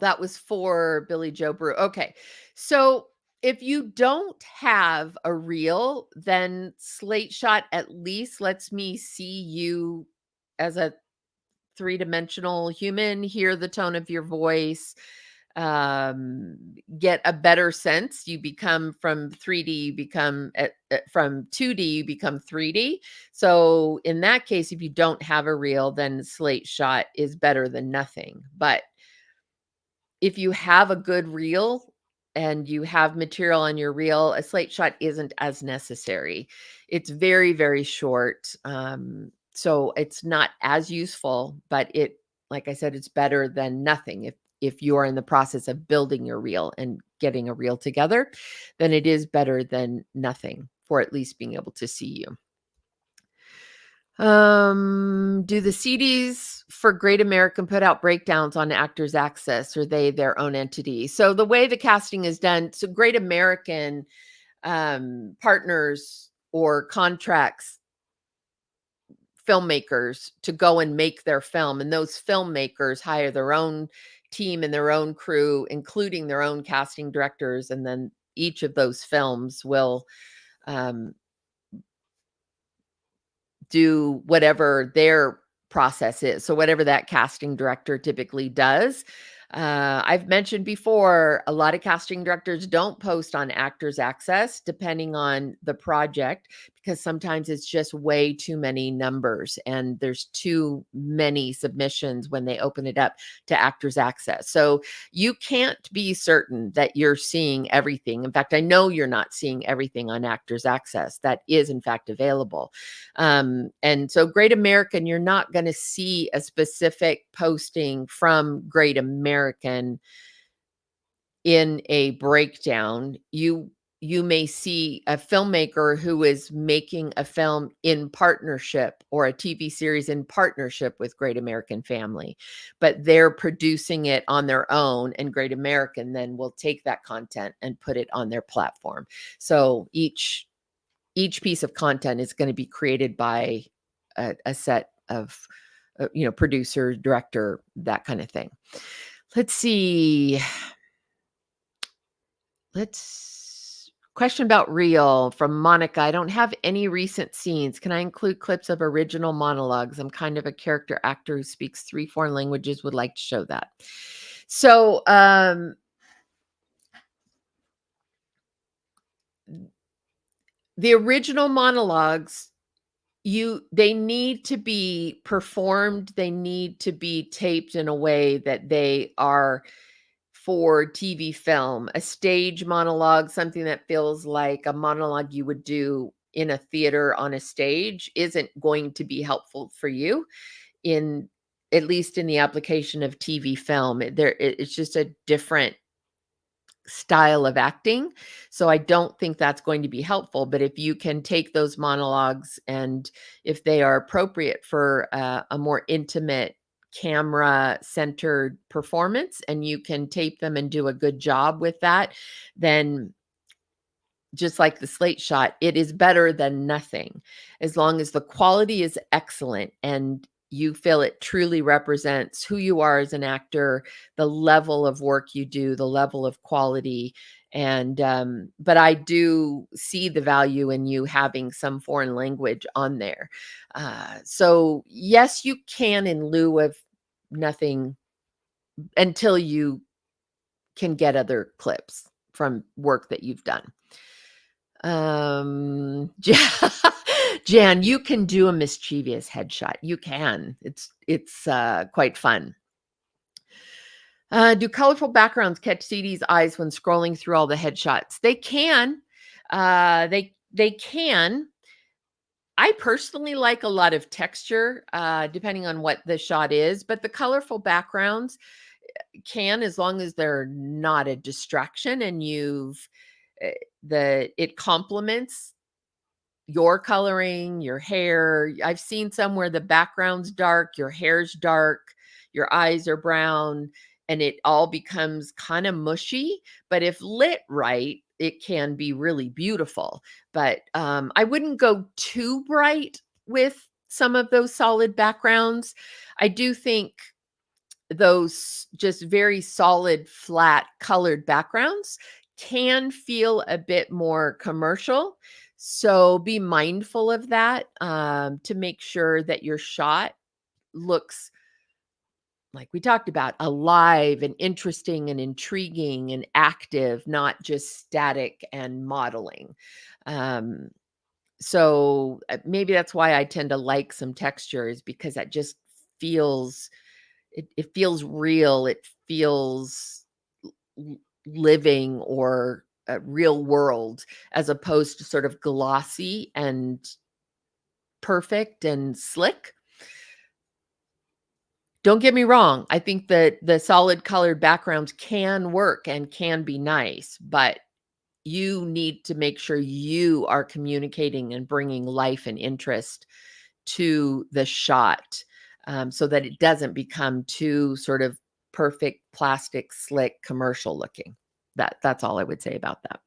that was for Billy Joe Brew. Okay. So if you don't have a reel, then Slate Shot at least lets me see you as a 3-dimensional human, hear the tone of your voice, get a better sense. You become from 3D, you become from 2D, you become 3D. So in that case, if you don't have a reel, then Slate Shot is better than nothing. But if you have a good reel and you have material on your reel, a Slate Shot isn't as necessary. It's very, very short. So it's not as useful, but like I said, it's better than nothing. If you are in the process of building your reel and getting a reel together, then it is better than nothing for at least being able to see you. Do the CDs for Great American put out breakdowns on Actors Access? Or are they their own entity? So the way the casting is done, so Great American partners or contracts filmmakers to go and make their film. And those filmmakers hire their own team and their own crew, including their own casting directors. And then each of those films will do whatever their process is. So whatever that casting director typically does. I've mentioned before, a lot of casting directors don't post on Actors Access, depending on the project, because sometimes it's just way too many numbers and there's too many submissions when they open it up to Actors Access. So you can't be certain that you're seeing everything. In fact, I know you're not seeing everything on Actors Access that is in fact available. And so Great American, you're not going to see a specific posting from Great American in a breakdown. You may see a filmmaker who is making a film in partnership or a TV series in partnership with Great American Family, but they're producing it on their own, and Great American then will take that content and put it on their platform. So each piece of content is going to be created by a set of producer, director, that kind of thing. Let's see. Question about Reel from Monica. I don't have any recent scenes. Can I include clips of original monologues? I'm kind of a character actor who speaks 3 foreign languages, would like to show that. So, the original monologues, they need to be performed. They need to be taped in a way that they are for TV film. A stage monologue, something that feels like a monologue you would do in a theater on a stage, isn't going to be helpful for you at least in the application of TV film. It's just a different style of acting. So I don't think that's going to be helpful. But if you can take those monologues, and if they are appropriate for a more intimate camera centered performance, and you can tape them and do a good job with that, then just like the slate shot, it is better than nothing, as long as the quality is excellent and you feel it truly represents who you are as an actor, the level of work you do, the level of quality. And but I do see the value in you having some foreign language on there. So yes, you can, in lieu of nothing, until you can get other clips from work that you've done. Jan, you can do a mischievous headshot. You can. It's quite fun. Do colorful backgrounds catch CD's eyes when scrolling through all the headshots? They can. They can. I personally like a lot of texture, depending on what the shot is, but the colorful backgrounds can, as long as they're not a distraction and it complements your coloring, your hair. I've seen some where the background's dark, your hair's dark, your eyes are brown, and it all becomes kind of mushy. But if lit right, it can be really beautiful. But I wouldn't go too bright with some of those solid backgrounds. I do think those just very solid, flat colored backgrounds can feel a bit more commercial. So be mindful of that, to make sure that your shot looks, like we talked about, alive and interesting and intriguing and active, not just static and modeling. So maybe that's why I tend to like some textures, because that just feels, it feels real. It feels living, or real world, as opposed to sort of glossy and perfect and slick. Don't get me wrong. I think that the solid colored backgrounds can work and can be nice, but you need to make sure you are communicating and bringing life and interest to the shot, so that it doesn't become too sort of perfect, plastic, slick, commercial looking. That's all I would say about that.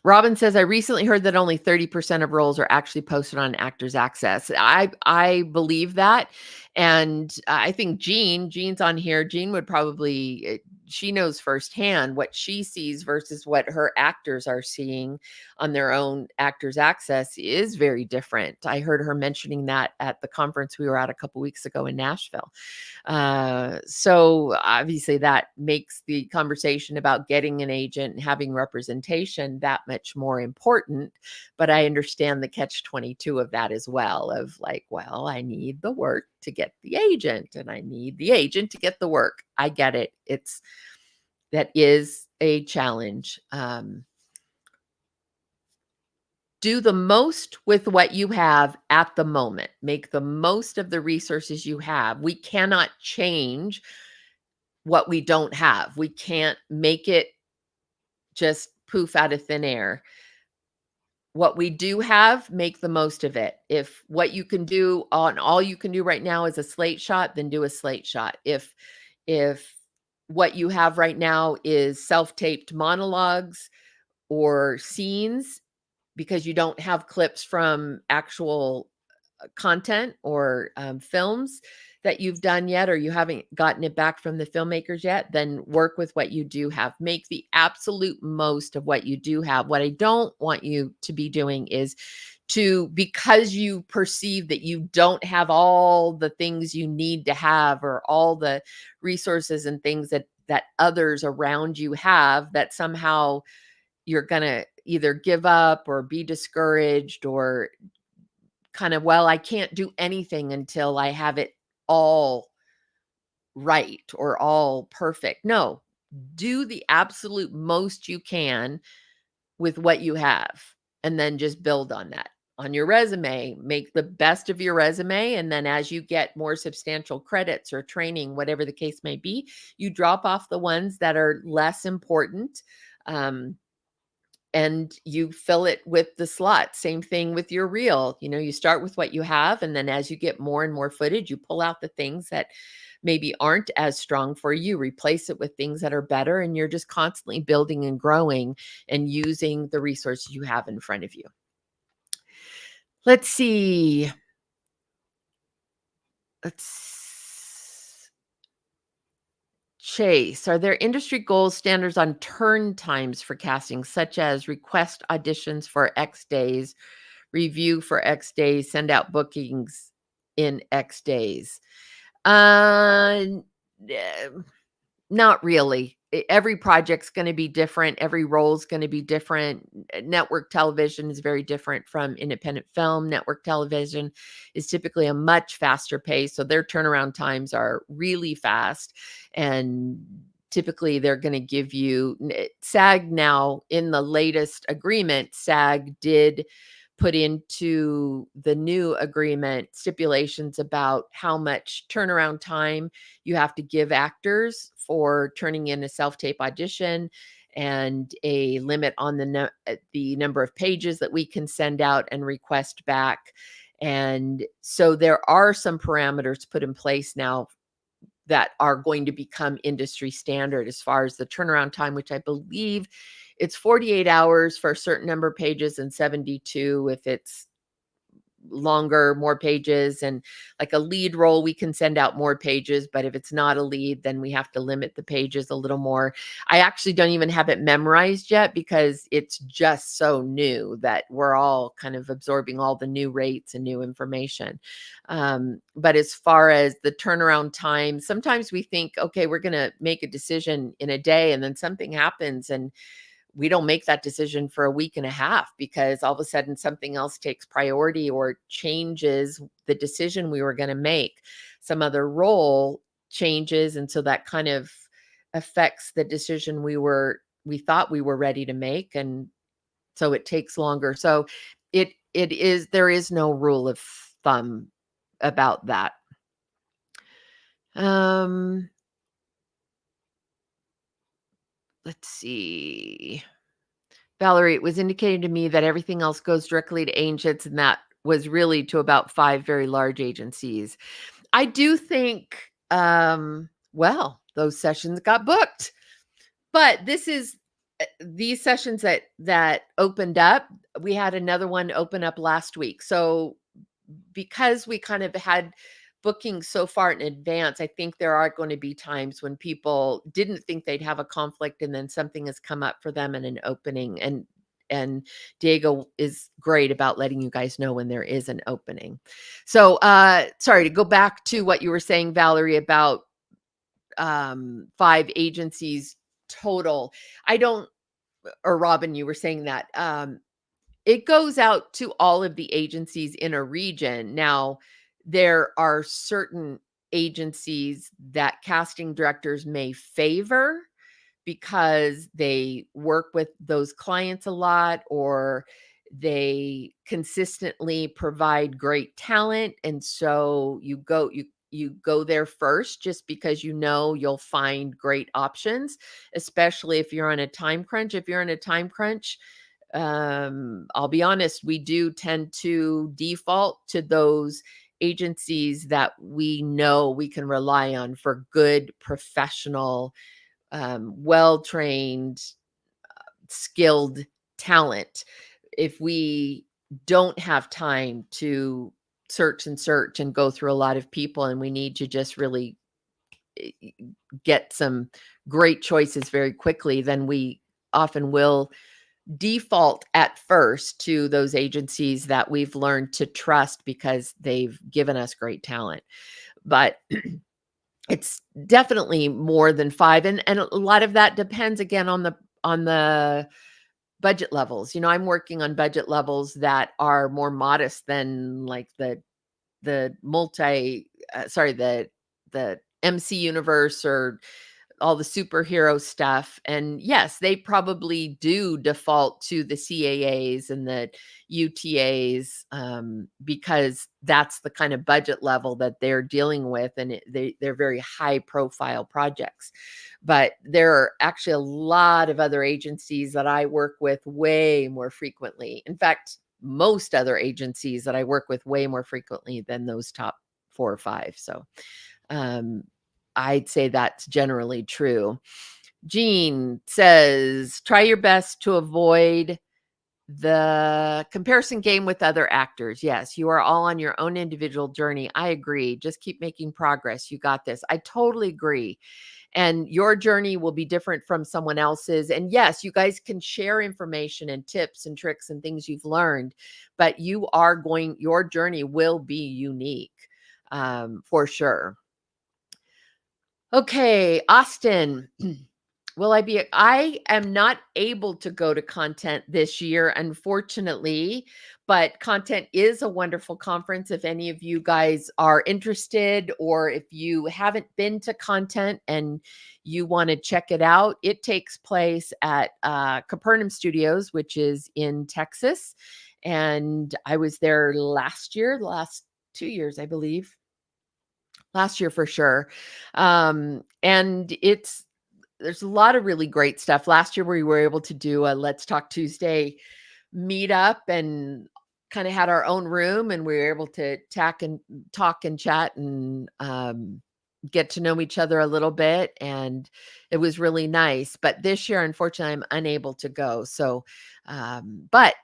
Robin says, I recently heard that only 30% of roles are actually posted on Actors Access. I believe that. And I think Jean's on here. Jean would probably, she knows firsthand what she sees versus what her actors are seeing on their own Actors Access is very different. I heard her mentioning that at the conference we were at a couple weeks ago in Nashville. So obviously that makes the conversation about getting an agent and having representation that much more important. But I understand the catch-22 of that as well, of like, well, I need the work to get the agent and I need the agent to get the work. I get it. That is a challenge. Do the most with what you have at the moment. Make the most of the resources you have. We cannot change what we don't have. We can't make it just poof out of thin air. What we do have, make the most of it. If what you can do on all you can do right now is a slate shot, then do a slate shot. If what you have right now is self-taped monologues or scenes because you don't have clips from actual content or films that you've done yet, or you haven't gotten it back from the filmmakers yet, then work with what you do have. Make the absolute most of what you do have. What I don't want you to be doing is because you perceive that you don't have all the things you need to have or all the resources and things that others around you have, that somehow you're going to either give up or be discouraged or kind of, well, I can't do anything until I have it all right or all perfect. No, do the absolute most you can with what you have and then just build on that. On your resume, make the best of your resume. And then as you get more substantial credits or training, whatever the case may be, you drop off the ones that are less important. And you fill it with the slot. Same thing with your reel. You start with what you have, and then as you get more and more footage, you pull out the things that maybe aren't as strong for you, replace it with things that are better, and you're just constantly building and growing and using the resources you have in front of you. Let's see. Chase, are there industry gold standards on turn times for casting, such as request auditions for X days, review for X days, send out bookings in X days? Not really. Every project's going to be different. Every role is going to be different. Network television is very different from independent film. Network television is typically a much faster pace, so their turnaround times are really fast. And typically they're going to give you SAG now. In the latest agreement, SAG did put into the new agreement stipulations about how much turnaround time you have to give actors for turning in a self-tape audition, and a limit on the number of pages that we can send out and request back. And so there are some parameters put in place now that are going to become industry standard as far as the turnaround time, which I believe it's 48 hours for a certain number of pages and 72 if it's longer, more pages. And like a lead role, we can send out more pages, but if it's not a lead, then we have to limit the pages a little more. I actually don't even have it memorized yet because it's just so new that we're all kind of absorbing all the new rates and new information. But as far as the turnaround time, sometimes we think, okay, we're going to make a decision in a day, and then something happens and we don't make that decision for a week and a half because all of a sudden something else takes priority or changes the decision we were going to make. Some other role changes, and so that kind of affects the decision we thought we were ready to make, and so it takes longer. So there is no rule of thumb about that. Let's see. Valerie, it was indicated to me that everything else goes directly to agents, and that was really to about 5 very large agencies. I do think, well, those sessions got booked. But this is these sessions that opened up. We had another one open up last week. So because we kind of had booking so far in advance, I think there are going to be times when people didn't think they'd have a conflict and then something has come up for them in an opening, and Diego is great about letting you guys know when there is an opening. So sorry, to go back to what you were saying, Valerie, about 5 agencies total. I don't, or Robin, you were saying that it goes out to all of the agencies in a region. Now, there are certain agencies that casting directors may favor because they work with those clients a lot, or they consistently provide great talent, and so you go there first just because you know you'll find great options, especially if you're on a time crunch. If you're in a time crunch, I'll be honest, we do tend to default to those agencies that we know we can rely on for good, professional, well-trained, skilled talent. If we don't have time to search and go through a lot of people, and we need to just really get some great choices very quickly, then we often will default at first to those agencies that we've learned to trust because they've given us great talent. But it's definitely more than 5, and a lot of that depends again on the budget levels. I'm working on budget levels that are more modest than like the the MC Universe or all the superhero stuff. And yes, they probably do default to the CAAs and the UTAs, because that's the kind of budget level that they're dealing with, and they're very high profile projects. But there are actually a lot of other agencies that I work with way more frequently. In fact, most other agencies that I work with way more frequently than those top 4 or 5. So I'd say that's generally true. Jean says, try your best to avoid the comparison game with other actors. Yes, you are all on your own individual journey. I agree. Just keep making progress. You got this. I totally agree. And your journey will be different from someone else's. And yes, you guys can share information and tips and tricks and things you've learned, but your journey will be unique, for sure. Okay, Austin, I am not able to go to Content this year, unfortunately, but Content is a wonderful conference. If any of you guys are interested, or if you haven't been to Content and you want to check it out, it takes place at Capernaum Studios, which is in Texas. And I was there last 2 years, I believe. Last year for sure. And there's a lot of really great stuff. Last year we were able to do a Let's Talk Tuesday meetup and kind of had our own room, and we were able to talk and chat and get to know each other a little bit, and it was really nice. But this year, unfortunately, I'm unable to go. So, but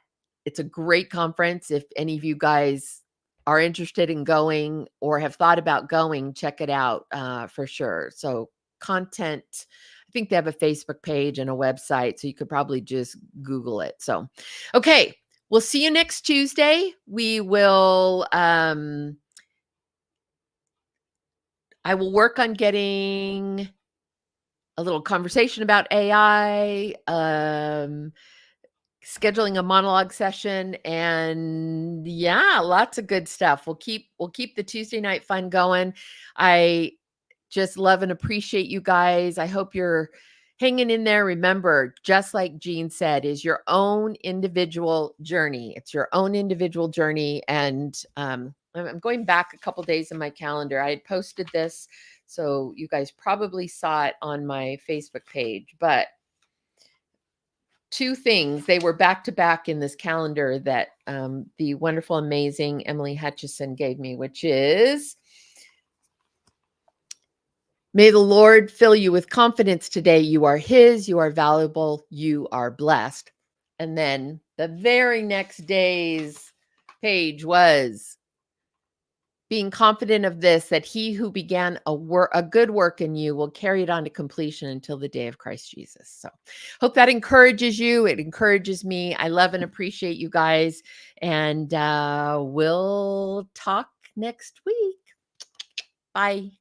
it's a great conference. If any of you guys are interested in going or have thought about going, check it out for sure. So Content, I think they have a Facebook page and a website, so you could probably just Google it. So, okay, we'll see you next Tuesday. We will, I will work on getting a little conversation about AI, scheduling a monologue session, and yeah, lots of good stuff. We'll keep the Tuesday night fun going. I just love and appreciate you guys. I hope you're hanging in there. Remember, just like Jean said, is your own individual journey. It's your own individual journey. And I'm going back a couple days in my calendar. I had posted this, so you guys probably saw it on my Facebook page, but 2 things, they were back to back in this calendar that the wonderful, amazing Emily Hutchison gave me, which is, may the Lord fill you with confidence today. You are His, you are valuable, you are blessed. And then the very next day's page was, being confident of this, that he who began a good work in you will carry it on to completion until the day of Christ Jesus. So hope that encourages you. It encourages me. I love and appreciate you guys. And we'll talk next week. Bye.